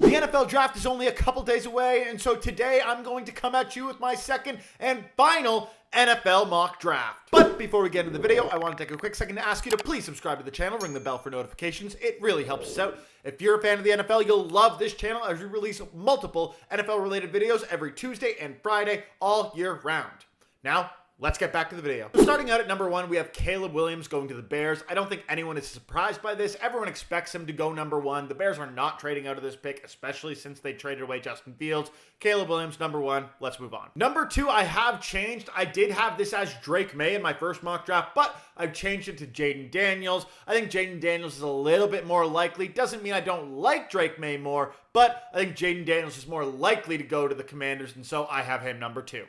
The NFL draft is only a couple days away, and so today I'm going to come at you with my second and final NFL mock draft. But before we get into the video, I want to take a quick second to ask you to please subscribe to the channel, ring the bell for notifications. It really helps us out. If you're a fan of the NFL, you'll love this channel as we release multiple NFL-related videos every Tuesday and Friday all year round. Now, let's get back to the video. Starting out at number 1, we have Caleb Williams going to the Bears. I don't think anyone is surprised by this. Everyone expects him to go number 1. The Bears are not trading out of this pick, especially since they traded away Justin Fields. Caleb Williams, number 1. Let's move on. Number 2, I have changed. I did have this as Drake May in my first mock draft, but I've changed it to Jaden Daniels. I think Jaden Daniels is a little bit more likely. Doesn't mean I don't like Drake May more, but I think Jaden Daniels is more likely to go to the Commanders, and so I have him number 2.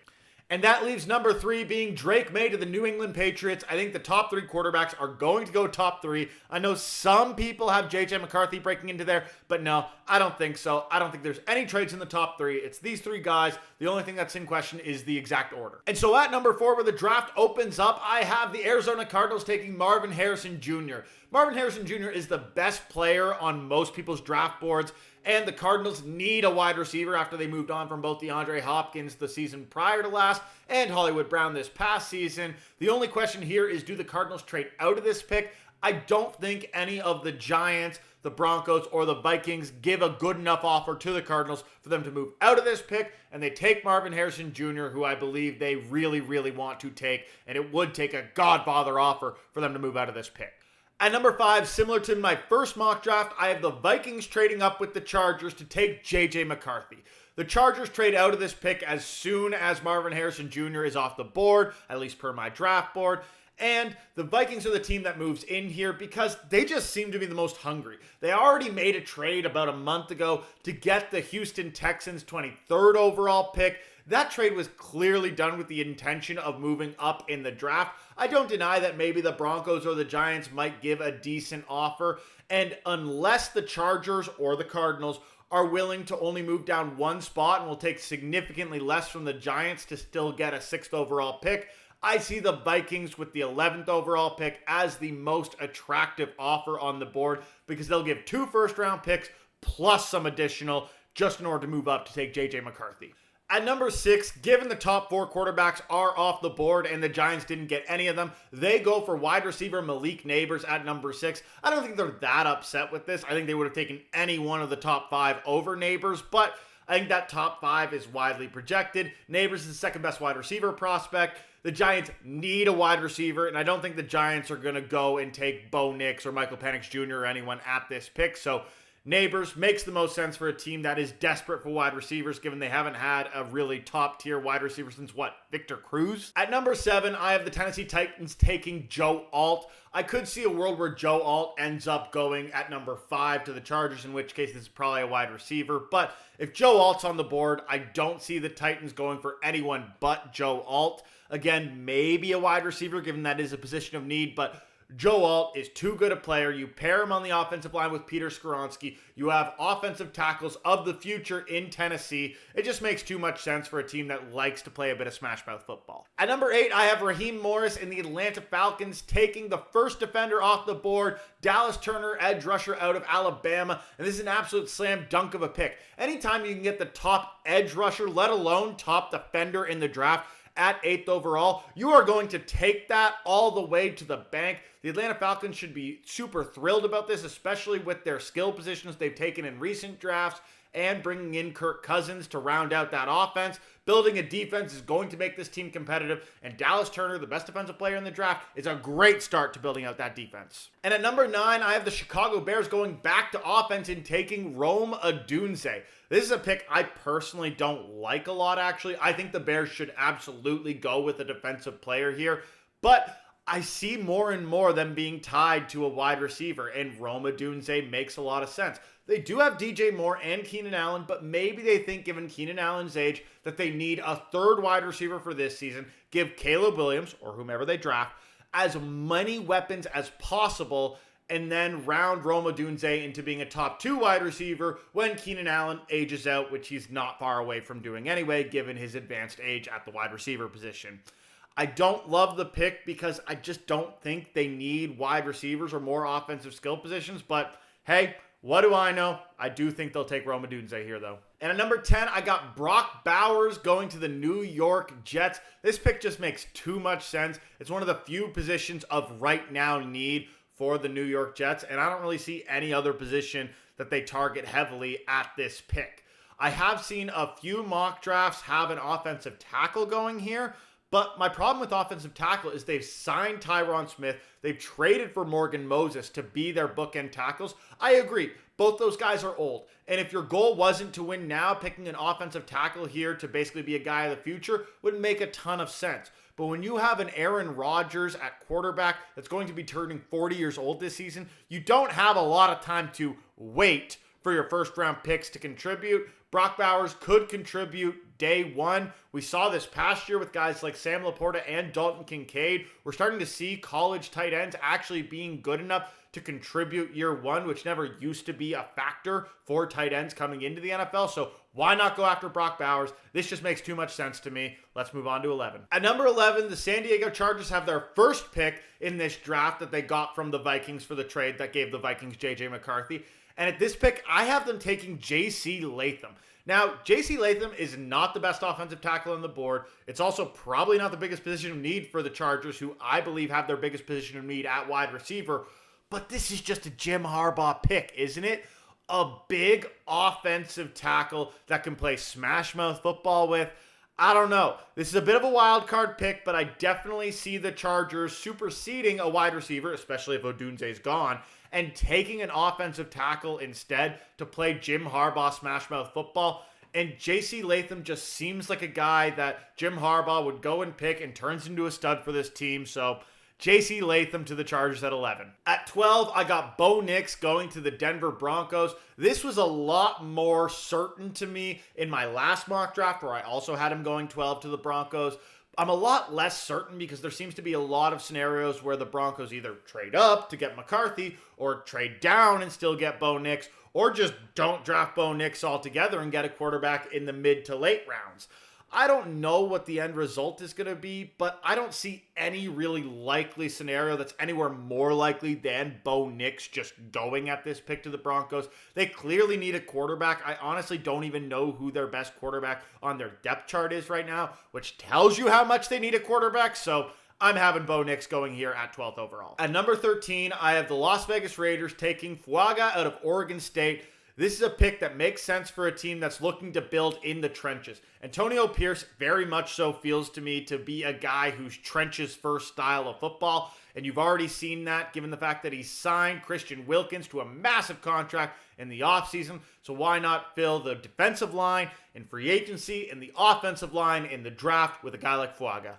And that leaves number 3 being Drake May to the New England Patriots. I think the top 3 quarterbacks are going to go top 3. I know some people have J.J. McCarthy breaking into there, but no, I don't think so. I don't think there's any trades in the top 3. It's these 3 guys. The only thing that's in question is the exact order. And so at number 4, where the draft opens up, I have the Arizona Cardinals taking Marvin Harrison Jr. Marvin Harrison Jr. is the best player on most people's draft boards, and the Cardinals need a wide receiver after they moved on from both DeAndre Hopkins the season prior to last and Hollywood Brown this past season. The only question here is, do the Cardinals trade out of this pick? I don't think any of the Giants, the Broncos, or the Vikings give a good enough offer to the Cardinals for them to move out of this pick, and they take Marvin Harrison Jr., who I believe they really, really want to take, and it would take a godfather offer for them to move out of this pick. At number 5, similar to my first mock draft, I have the Vikings trading up with the Chargers to take J.J. McCarthy. The Chargers trade out of this pick as soon as Marvin Harrison Jr. is off the board, at least per my draft board. And the Vikings are the team that moves in here because they just seem to be the most hungry. They already made a trade about a month ago to get the Houston Texans 23rd overall pick. That trade was clearly done with the intention of moving up in the draft. I don't deny that maybe the Broncos or the Giants might give a decent offer. And unless the Chargers or the Cardinals are willing to only move down one spot and will take significantly less from the Giants to still get a 6th overall pick, I see the Vikings with the 11th overall pick as the most attractive offer on the board because they'll give 2 first-round picks plus some additional just in order to move up to take J.J. McCarthy. At number 6, given the top 4 quarterbacks are off the board and the Giants didn't get any of them, they go for wide receiver Malik Nabers at number 6. I don't think they're that upset with this. I think they would have taken any one of the top 5 over Nabers, but I think that top 5 is widely projected. Nabers is the second best wide receiver prospect. The Giants need a wide receiver, and I don't think the Giants are going to go and take Bo Nix or Michael Penix Jr. or anyone at this pick, so Nabers makes the most sense for a team that is desperate for wide receivers, given they haven't had a really top-tier wide receiver since, Victor Cruz? At number 7, I have the Tennessee Titans taking Joe Alt. I could see a world where Joe Alt ends up going at number 5 to the Chargers, in which case this is probably a wide receiver. But if Joe Alt's on the board, I don't see the Titans going for anyone but Joe Alt. Again, maybe a wide receiver, given that is a position of need, but Joe Alt is too good a player. You pair him on the offensive line with Peter Skoronski. You have offensive tackles of the future in Tennessee. It just makes too much sense for a team that likes to play a bit of smash mouth football. At number 8, I have Raheem Morris in the Atlanta Falcons taking the first defender off the board, Dallas Turner, edge rusher out of Alabama. And this is an absolute slam dunk of a pick. Anytime you can get the top edge rusher, let alone top defender in the draft, at 8th overall, you are going to take that all the way to the bank. The Atlanta Falcons should be super thrilled about this, especially with their skill positions they've taken in recent drafts and bringing in Kirk Cousins to round out that offense. Building a defense is going to make this team competitive, and Dallas Turner, the best defensive player in the draft, is a great start to building out that defense. And at number 9, I have the Chicago Bears going back to offense and taking Rome Odunze. This is a pick I personally don't like a lot, actually. I think the Bears should absolutely go with a defensive player here, but I see more and more them being tied to a wide receiver, and Rome Odunze makes a lot of sense. They do have DJ Moore and Keenan Allen, but maybe they think, given Keenan Allen's age, that they need a 3rd wide receiver for this season. Give Caleb Williams, or whomever they draft, as many weapons as possible, and then round Rome Odunze into being a top 2 wide receiver when Keenan Allen ages out, which he's not far away from doing anyway, given his advanced age at the wide receiver position. I don't love the pick because I just don't think they need wide receivers or more offensive skill positions, but hey, What do I know? I do think they'll take Rome Odunze here, though. And at number 10, I got Brock Bowers going to the New York Jets. This pick just makes too much sense. It's one of the few positions of right now need for the New York Jets, and I don't really see any other position that they target heavily at this pick. I have seen a few mock drafts have an offensive tackle going here, but my problem with offensive tackle is they've signed Tyron Smith. They've traded for Morgan Moses to be their bookend tackles. I agree. Both those guys are old. And if your goal wasn't to win now, picking an offensive tackle here to basically be a guy of the future would make a ton of sense. But when you have an Aaron Rodgers at quarterback that's going to be turning 40 years old this season, you don't have a lot of time to wait for your first round picks to contribute. Brock Bowers could contribute day one. We saw this past year with guys like Sam Laporta and Dalton Kincaid. We're starting to see college tight ends actually being good enough to contribute year one, which never used to be a factor for tight ends coming into the NFL. So why not go after Brock Bowers? This just makes too much sense to me. Let's move on to 11. At number 11, the San Diego Chargers have their first pick in this draft that they got from the Vikings for the trade that gave the Vikings J.J. McCarthy. And at this pick, I have them taking J.C. Latham. Now, J.C. Latham is not the best offensive tackle on the board. It's also probably not the biggest position of need for the Chargers, who I believe have their biggest position of need at wide receiver. But this is just a Jim Harbaugh pick, isn't it? A big offensive tackle that can play smash mouth football with. I don't know. This is a bit of a wild card pick, but I definitely see the Chargers superseding a wide receiver, especially if Odunze's gone, and taking an offensive tackle instead to play Jim Harbaugh smash mouth football. And J.C. Latham just seems like a guy that Jim Harbaugh would go and pick and turns into a stud for this team. So J.C. Latham to the Chargers at 11. At 12, I got Bo Nix going to the Denver Broncos. This was a lot more certain to me in my last mock draft, where I also had him going 12 to the Broncos. I'm a lot less certain because there seems to be a lot of scenarios where the Broncos either trade up to get McCarthy or trade down and still get Bo Nix, or just don't draft Bo Nix altogether and get a quarterback in the mid to late rounds. I don't know what the end result is going to be, but I don't see any really likely scenario that's anywhere more likely than Bo Nix just going at this pick to the Broncos. They clearly need a quarterback. I honestly don't even know who their best quarterback on their depth chart is right now, which tells you how much they need a quarterback. So I'm having Bo Nix going here at 12th overall. At number 13, I have the Las Vegas Raiders taking Fuaga out of Oregon State. This is a pick that makes sense for a team that's looking to build in the trenches. Antonio Pierce very much so feels to me to be a guy who's trenches first style of football. And you've already seen that given the fact that he signed Christian Wilkins to a massive contract in the offseason. So why not fill the defensive line in free agency and the offensive line in the draft with a guy like Fuaga?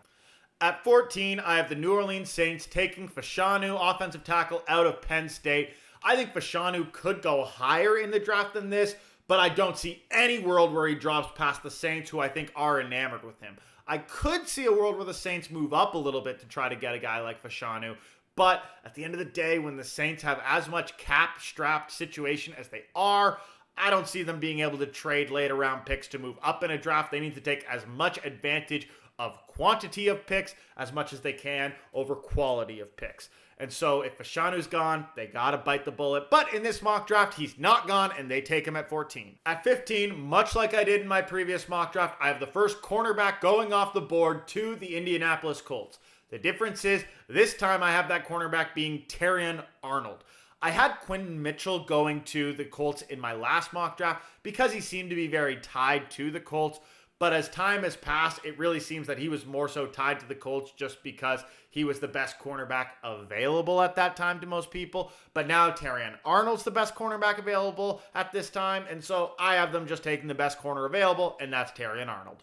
At 14, I have the New Orleans Saints taking Fashanu, offensive tackle out of Penn State. I think Fashanu could go higher in the draft than this, but I don't see any world where he drops past the Saints, who I think are enamored with him. I could see a world where the Saints move up a little bit to try to get a guy like Fashanu, but at the end of the day, when the Saints have as much cap-strapped situation as they are, I don't see them being able to trade later round picks to move up in a draft. They need to take as much advantage of quantity of picks as much as they can over quality of picks. And so if Fashanu's gone, they got to bite the bullet. But in this mock draft, he's not gone, and they take him at 14. At 15, much like I did in my previous mock draft, I have the first cornerback going off the board to the Indianapolis Colts. The difference is, this time I have that cornerback being Terrion Arnold. I had Quinton Mitchell going to the Colts in my last mock draft because he seemed to be very tied to the Colts. But as time has passed, it really seems that he was more so tied to the Colts just because he was the best cornerback available at that time to most people. But now Terrion Arnold's the best cornerback available at this time. And so I have them just taking the best corner available, and that's Terrion Arnold.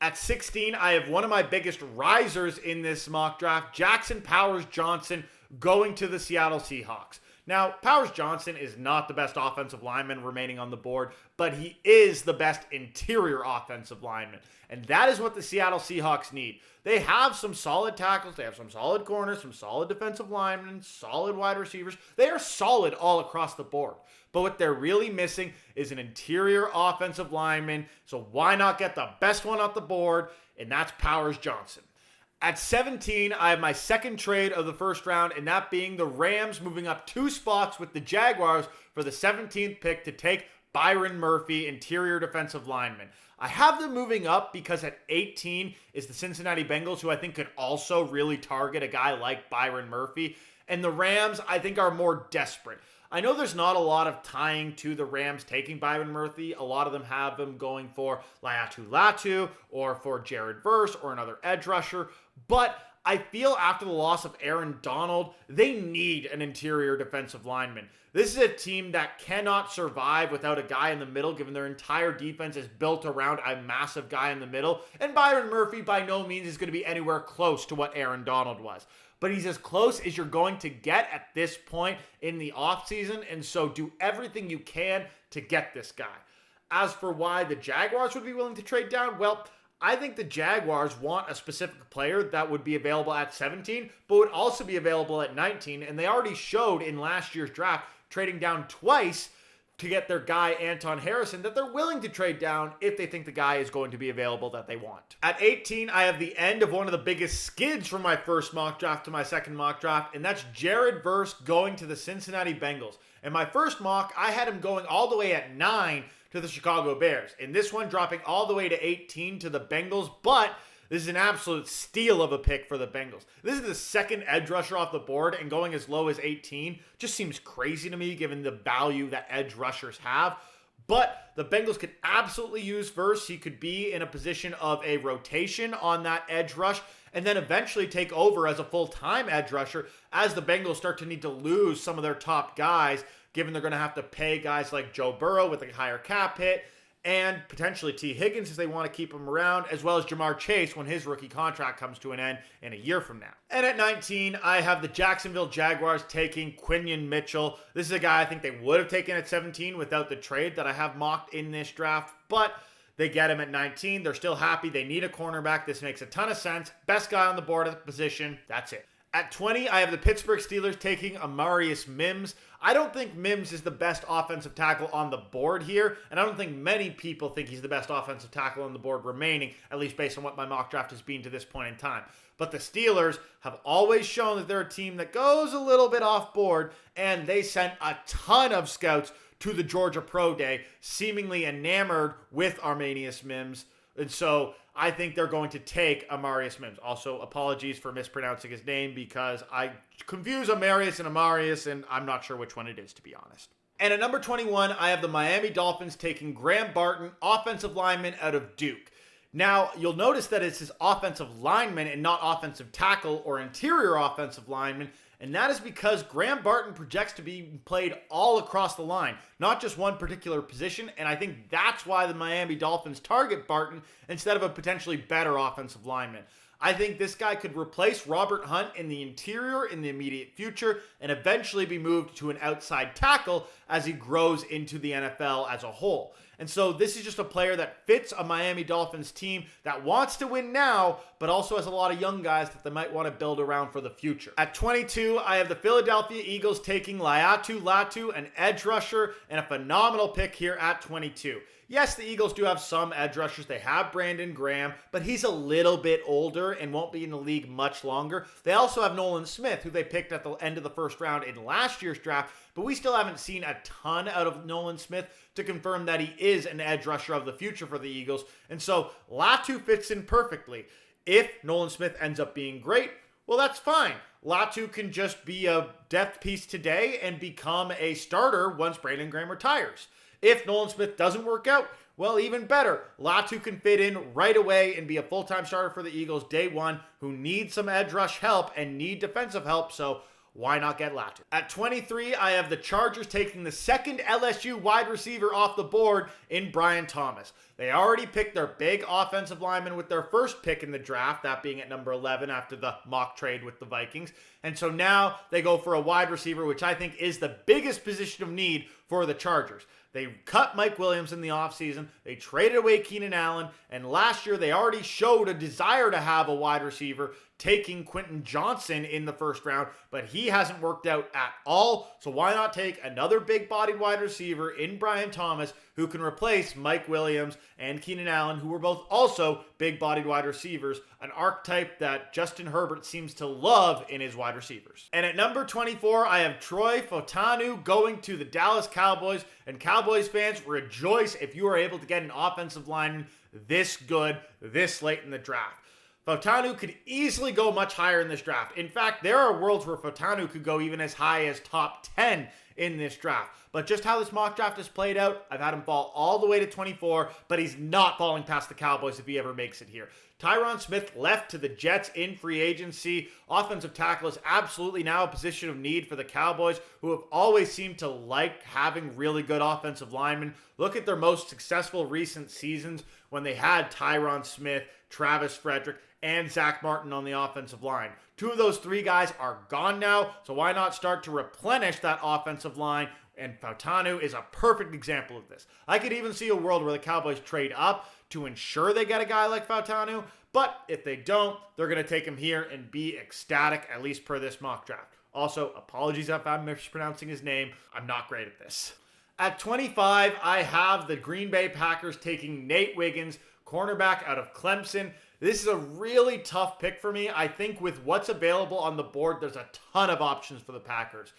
At 16, I have one of my biggest risers in this mock draft, Jackson Powers-Johnson, going to the Seattle Seahawks. Now, Powers-Johnson is not the best offensive lineman remaining on the board, but he is the best interior offensive lineman. And that is what the Seattle Seahawks need. They have some solid tackles, they have some solid corners, some solid defensive linemen, solid wide receivers. They are solid all across the board. But what they're really missing is an interior offensive lineman. So why not get the best one off the board? And that's Powers-Johnson. At 17, I have my second trade of the first round, and that being the Rams moving up 2 spots with the Jaguars for the 17th pick to take Byron Murphy, interior defensive lineman. I have them moving up because at 18 is the Cincinnati Bengals, who I think could also really target a guy like Byron Murphy. And the Rams, I think, are more desperate. I know there's not a lot of tying to the Rams taking Byron Murphy. A lot of them have them going for Latu or for Jared Verse or another edge rusher. But I feel after the loss of Aaron Donald, they need an interior defensive lineman. This is a team that cannot survive without a guy in the middle, given their entire defense is built around a massive guy in the middle. And Byron Murphy by no means is going to be anywhere close to what Aaron Donald was. But he's as close as you're going to get at this point in the offseason, and so do everything you can to get this guy. As for why the Jaguars would be willing to trade down, well, I think the Jaguars want a specific player that would be available at 17, but would also be available at 19, and they already showed in last year's draft, trading down twice to get their guy Anton Harrison, that they're willing to trade down if they think the guy is going to be available that they want. At 18, I have the end of one of the biggest skids from my first mock draft to my second mock draft, and that's Jared Verse going to the Cincinnati Bengals. In my first mock, I had him going all the way at 9 to the Chicago Bears. In this one, dropping all the way to 18 to the Bengals, but this is an absolute steal of a pick for the Bengals. This is the second edge rusher off the board, and going as low as 18 just seems crazy to me given the value that edge rushers have. But the Bengals could absolutely use Verse. He could be in a position of a rotation on that edge rush and then eventually take over as a full-time edge rusher as the Bengals start to need to lose some of their top guys, given they're going to have to pay guys like Joe Burrow with a higher cap hit, and potentially T. Higgins if they want to keep him around, as well as Jamar Chase when his rookie contract comes to an end in a year from now. And at 19, I have the Jacksonville Jaguars taking Quinion Mitchell. This is a guy I think they would have taken at 17 without the trade that I have mocked in this draft, but they get him at 19. They're still happy. They need a cornerback. This makes a ton of sense. Best guy on the board at the position. That's it. At 20, I have the Pittsburgh Steelers taking Amarius Mims. I don't think Mims is the best offensive tackle on the board here, and I don't think many people think he's the best offensive tackle on the board remaining, at least based on what my mock draft has been to this point in time. But the Steelers have always shown that they're a team that goes a little bit off board, and they sent a ton of scouts to the Georgia Pro Day, seemingly enamored with Armanius Mims. And so I think they're going to take Amarius Mims. Also, apologies for mispronouncing his name because I confuse Amarius and Amarius, and I'm not sure which one it is, to be honest. And at number 21, I have the Miami Dolphins taking Graham Barton, offensive lineman out of Duke. Now, you'll notice that it's his offensive lineman and not offensive tackle or interior offensive lineman, and that is because Graham Barton projects to be played all across the line, not just one particular position, and I think that's why the Miami Dolphins target Barton instead of a potentially better offensive lineman. I think this guy could replace Robert Hunt in the interior in the immediate future and eventually be moved to an outside tackle as he grows into the NFL as a whole. And so this is just a player that fits a Miami Dolphins team that wants to win now, but also has a lot of young guys that they might want to build around for the future. At 22, I have the Philadelphia Eagles taking Latu, an edge rusher, and a phenomenal pick here at 22. Yes, the Eagles do have some edge rushers. They have Brandon Graham, but he's a little bit older and won't be in the league much longer. They also have Nolan Smith, who they picked at the end of the first round in last year's draft, but we still haven't seen a ton out of Nolan Smith to confirm that he is an edge rusher of the future for the Eagles. And so Latu fits in perfectly. If Nolan Smith ends up being great, well, that's fine. Latu can just be a depth piece today and become a starter once Brandon Graham retires. If Nolan Smith doesn't work out, well, even better. Latu can fit in right away and be a full-time starter for the Eagles day one, who need some edge rush help and need defensive help, so why not get Latu? At 23, I have the Chargers taking the second LSU wide receiver off the board in Brian Thomas. They already picked their big offensive lineman with their first pick in the draft, that being at number 11 after the mock trade with the Vikings. And so now they go for a wide receiver, which I think is the biggest position of need for the Chargers. They cut Mike Williams in the offseason. They traded away Keenan Allen. And last year, they already showed a desire to have a wide receiver taking Quentin Johnson in the first round, but he hasn't worked out at all. So why not take another big-bodied wide receiver in Brian Thomas, who can replace Mike Williams and Keenan Allen, who were both also big-bodied wide receivers, an archetype that Justin Herbert seems to love in his wide receivers. And at number 24, I have Troy Fautanu going to the Dallas Cowboys. And Cowboys fans, rejoice if you are able to get an offensive lineman this good this late in the draft. Fautanu could easily go much higher in this draft. In fact, there are worlds where Fautanu could go even as high as top 10 in this draft. But just how this mock draft has played out, I've had him fall all the way to 24, but he's not falling past the Cowboys if he ever makes it here. Tyron Smith left to the Jets in free agency. Offensive tackle is absolutely now a position of need for the Cowboys, who have always seemed to like having really good offensive linemen. Look at their most successful recent seasons when they had Tyron Smith, Travis Frederick, and Zach Martin on the offensive line. Two of those three guys are gone now, so why not start to replenish that offensive line? And Fautanu is a perfect example of this. I could even see a world where the Cowboys trade up to ensure they get a guy like Fautanu, but if they don't, they're going to take him here and be ecstatic, at least per this mock draft. Also, apologies if I'm mispronouncing his name. I'm not great at this. At 25, I have the Green Bay Packers taking Nate Wiggins, cornerback out of Clemson. This is a really tough pick for me. I think with what's available on the board, there's a ton of options for the Packers.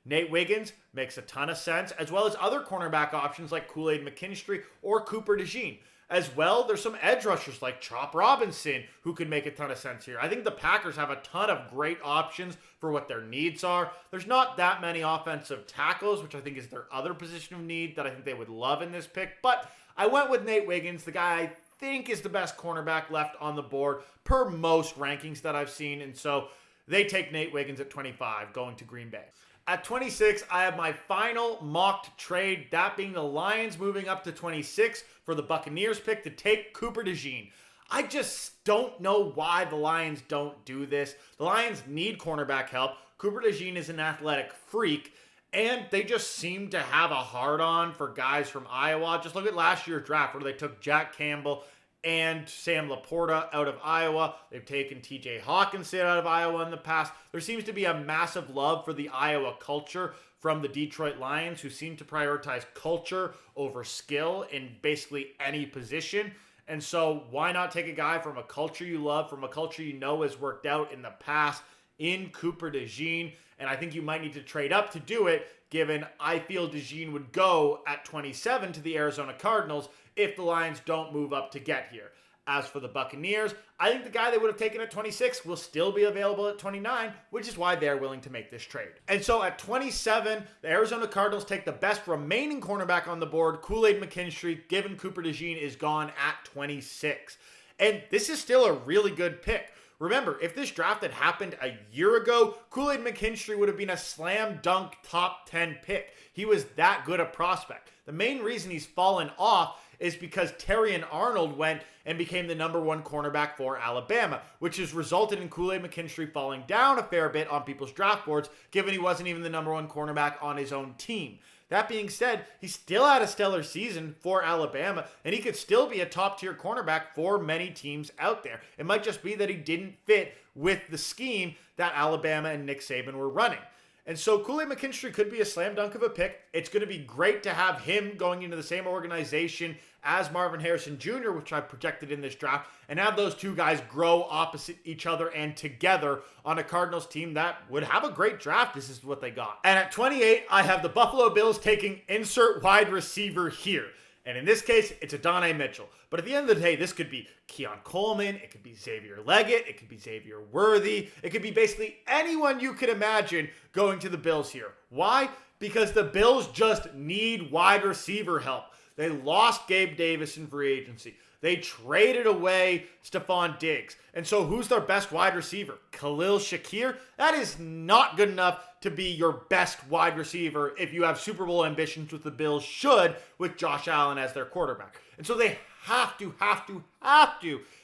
Nate Wiggins makes a ton of sense, as well as other cornerback options like Kool-Aid McKinstry or Cooper DeJean. As well, there's some edge rushers like Chop Robinson who could make a ton of sense here. I think the Packers have a ton of great options for what their needs are. There's not that many offensive tackles, which I think is their other position of need that I think they would love in this pick. But I went with Nate Wiggins, the guy I think is the best cornerback left on the board per most rankings that I've seen. And so they take Nate Wiggins at 25, going to Green Bay. At 26, I have my final mocked trade, that being the Lions moving up to 26 for the Buccaneers pick to take Cooper DeJean. I just don't know why the Lions don't do this. The Lions need cornerback help. Cooper DeJean is an athletic freak, and they just seem to have a hard-on for guys from Iowa. Just look at last year's draft where they took Jack Campbell and Sam Laporta out of Iowa. They've taken TJ Hawkinson out of Iowa in the past. There seems to be a massive love for the Iowa culture from the Detroit Lions, who seem to prioritize culture over skill in basically any position. And so why not take a guy from a culture you love, from a culture you know has worked out in the past, in Cooper DeJean? And I think you might need to trade up to do it, given I feel DeJean would go at 27 to the Arizona Cardinals if the Lions don't move up to get here. As for the Buccaneers, I think the guy they would have taken at 26 will still be available at 29, which is why they're willing to make this trade. And so at 27, the Arizona Cardinals take the best remaining cornerback on the board, Kool-Aid McKinstry, given Cooper DeJean is gone at 26. And this is still a really good pick. Remember, if this draft had happened a year ago, Kool-Aid McKinstry would have been a slam dunk top 10 pick. He was that good a prospect. The main reason he's fallen off is because Terrion Arnold went and became the number one cornerback for Alabama, which has resulted in Kool-Aid McKinstry falling down a fair bit on people's draft boards, given he wasn't even the number one cornerback on his own team. That being said, he still had a stellar season for Alabama, and he could still be a top-tier cornerback for many teams out there. It might just be that he didn't fit with the scheme that Alabama and Nick Saban were running. And so Kool-Aid McKinstry could be a slam dunk of a pick. It's going to be great to have him going into the same organization as Marvin Harrison Jr., which I projected in this draft, and have those two guys grow opposite each other and together on a Cardinals team that would have a great draft. This is what they got. And at 28, I have the Buffalo Bills taking insert wide receiver here. And in this case, it's Adonai Mitchell. But at the end of the day, this could be Keon Coleman, it could be Xavier Leggett, it could be Xavier Worthy, it could be basically anyone you could imagine going to the Bills here. Why? Because the Bills just need wide receiver help. They lost Gabe Davis in free agency. They traded away Stephon Diggs. And so who's their best wide receiver? Khalil Shakir? That is not good enough to be your best wide receiver if you have Super Bowl ambitions, with the Bills should, with Josh Allen as their quarterback. And so they have to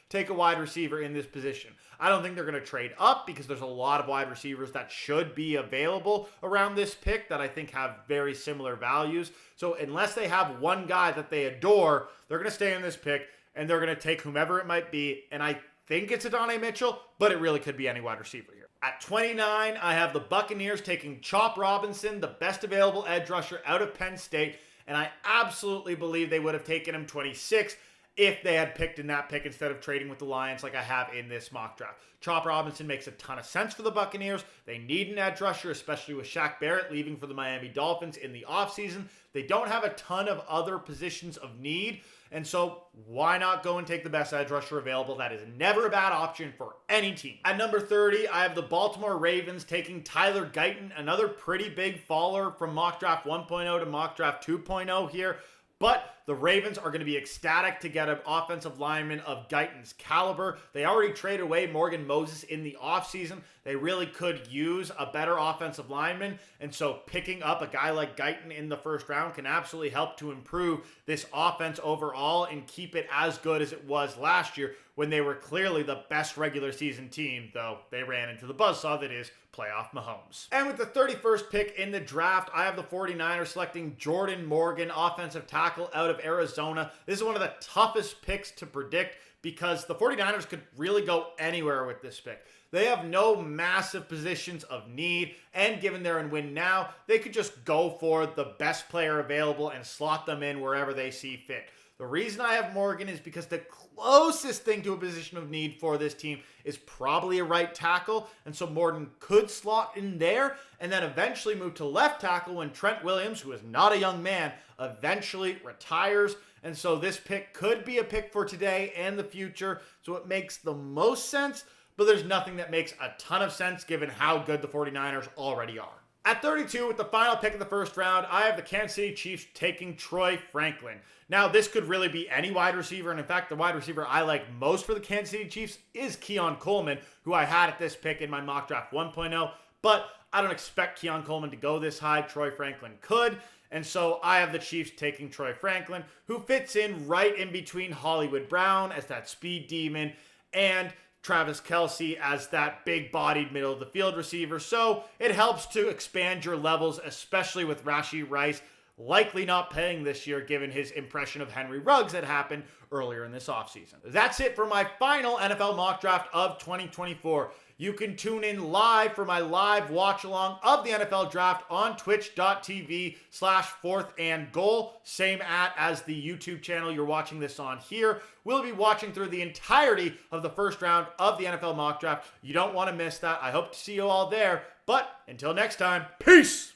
take a wide receiver in this position. I don't think they're going to trade up because there's a lot of wide receivers that should be available around this pick that I think have very similar values. So unless they have one guy that they adore, they're going to stay in this pick and they're going to take whomever it might be. And I think it's Adonai Mitchell, but it really could be any wide receiver here. At 29, I have the Buccaneers taking Chop Robinson, the best available edge rusher out of Penn State, and I absolutely believe they would have taken him 26 if they had picked in that pick instead of trading with the Lions like I have in this mock draft. Chop Robinson makes a ton of sense for the Buccaneers. They need an edge rusher, especially with Shaq Barrett leaving for the Miami Dolphins in the offseason. They don't have a ton of other positions of need, and so why not go and take the best edge rusher available? That is never a bad option for any team. At number 30, I have the Baltimore Ravens taking Tyler Guyton, another pretty big faller from mock draft 1.0 to mock draft 2.0 here. But the Ravens are going to be ecstatic to get an offensive lineman of Guyton's caliber. They already traded away Morgan Moses in the offseason. They really could use a better offensive lineman. And so picking up a guy like Guyton in the first round can absolutely help to improve this offense overall and keep it as good as it was last year when they were clearly the best regular season team, though they ran into the buzzsaw that is playoff Mahomes. And with the 31st pick in the draft, I have the 49ers selecting Jordan Morgan, offensive tackle out of Arizona. This is one of the toughest picks to predict because the 49ers could really go anywhere with this pick. They have no massive positions of need, and given they're in win now, they could just go for the best player available and slot them in wherever they see fit. The reason I have Morgan is because the closest thing to a position of need for this team is probably a right tackle, and so Morgan could slot in there and then eventually move to left tackle when Trent Williams, who is not a young man, eventually retires. And so this pick could be a pick for today and the future, so it makes the most sense, but there's nothing that makes a ton of sense given how good the 49ers already are. At 32, with the final pick of the first round, I have the Kansas City Chiefs taking Troy Franklin. Now, this could really be any wide receiver, and in fact, the wide receiver I like most for the Kansas City Chiefs is Keon Coleman, who I had at this pick in my mock draft 1.0, but I don't expect Keon Coleman to go this high. Troy Franklin could, and so I have the Chiefs taking Troy Franklin, who fits in right in between Hollywood Brown as that speed demon and Travis Kelce as that big-bodied middle-of-the-field receiver. So it helps to expand your levels, especially with Rashee Rice likely not playing this year given his impression of Henry Ruggs that happened earlier in this offseason. That's it for my final NFL mock draft of 2024. You can tune in live for my live watch along of the NFL draft on twitch.tv/4thandgoal, same as the YouTube channel you're watching this on here. We'll be watching through the entirety of the first round of the NFL mock draft. You don't want to miss that. I hope to see you all there. But until next time, peace!